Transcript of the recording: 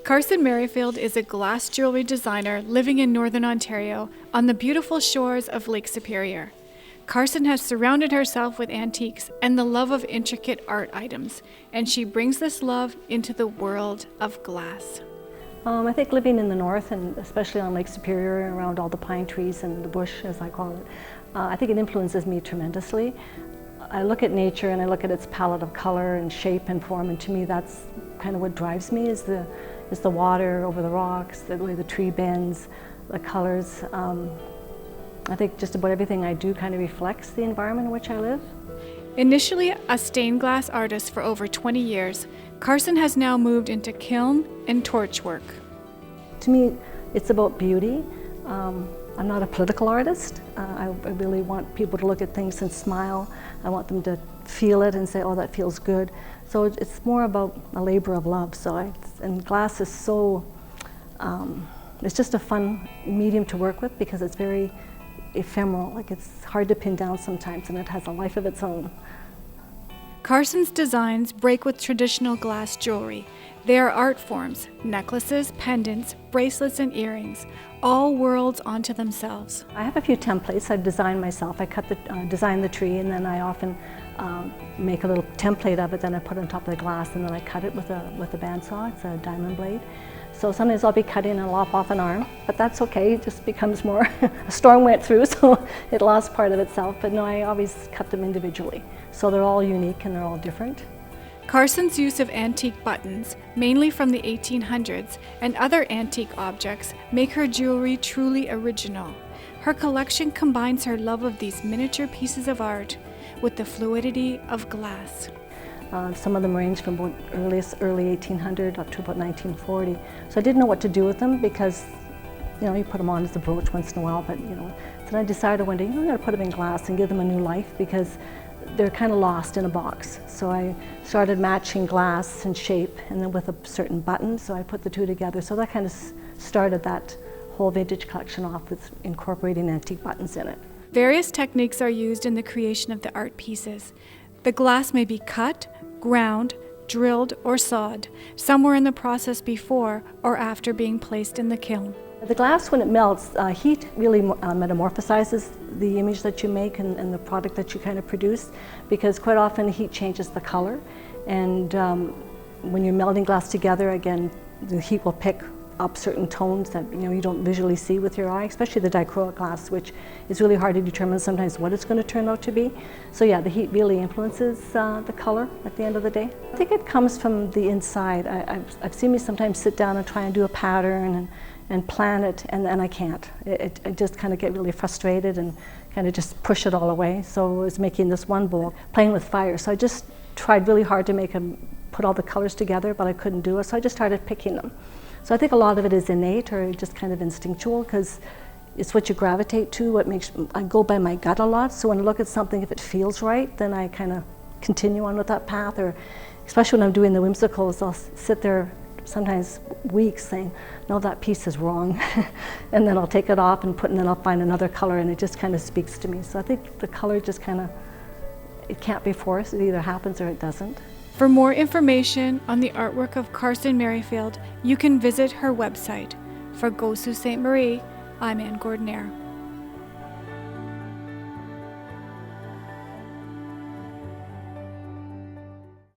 Carson Merriefield is a glass jewelry designer living in Northern Ontario on the beautiful shores of Lake Superior. Carson has surrounded herself with antiques and the love of intricate art items, and she brings this love into the world of glass. I think living in the north, and especially on Lake Superior and around all the pine trees and the bush, as I call it, I think it influences me tremendously. I look at nature and I look at its palette of color and shape and form, and to me that's kind of what drives me, is the water over the rocks, the way the tree bends, the colors. I think just about everything I do kind of reflects the environment in which I live. Initially a stained glass artist for over 20 years, Carson has now moved into kiln and torch work. To me, it's about beauty. I'm not a political artist. I really want people to look at things and smile. I want them to feel it and say, oh, that feels good. So it's more about a labor of love. And glass is so, it's just a fun medium to work with because it's very ephemeral. Like, it's hard to pin down sometimes, and it has a life of its own. Carson's designs break with traditional glass jewelry. They are art forms, necklaces, pendants, bracelets, and earrings, all worlds unto themselves. I have a few templates I've designed myself. I design the tree, and then I often make a little template of it, then I put it on top of the glass, and then I cut it with a bandsaw. It's a diamond blade. So sometimes I'll be cutting and lop off an arm, but that's okay. It just becomes more, a storm went through, so it lost part of itself. But no, I always cut them individually. So they're all unique and they're all different. Carson's use of antique buttons, mainly from the 1800s, and other antique objects make her jewelry truly original. Her collection combines her love of these miniature pieces of art with the fluidity of glass. Some of them range from about early 1800 up to about 1940. So I didn't know what to do with them because, you put them on as a brooch once in a while, but so I decided one day, I'm going to put them in glass and give them a new life because they're kind of lost in a box. So I started matching glass and shape, and then with a certain button, so I put the two together. So that kind of started that whole vintage collection off with incorporating antique buttons in it. Various techniques are used in the creation of the art pieces. The glass may be cut, ground, drilled, or sawed, somewhere in the process before or after being placed in the kiln. The glass, when it melts, heat really metamorphosizes the image that you make and the product that you kind of produce, because quite often heat changes the color. And when you're melting glass together, again, the heat will pick up certain tones that you don't visually see with your eye, especially the dichroic glass, which is really hard to determine sometimes what it's going to turn out to be. So yeah, the heat really influences the color at the end of the day. I think it comes from the inside. I've seen me sometimes sit down and try and do a pattern and plan it, and I can't. I just kind of get really frustrated and kind of just push it all away. So I was making this one bowl, playing with fire. So I just tried really hard to put all the colors together, but I couldn't do it. So I just started picking them. So I think a lot of it is innate or just kind of instinctual, because it's what you gravitate to. I go by my gut a lot. So when I look at something, if it feels right, then I kind of continue on with that path. Or especially when I'm doing the whimsicals, I'll sit there sometimes weeks saying, no, that piece is wrong. And then I'll take it off and then I'll find another color, and it just kind of speaks to me. So I think the color just kind of, it can't be forced. It either happens or it doesn't. For more information on the artwork of Carson Merriefield, you can visit her website. For Go Sault Ste. Marie, I'm Anne Gordonnaire.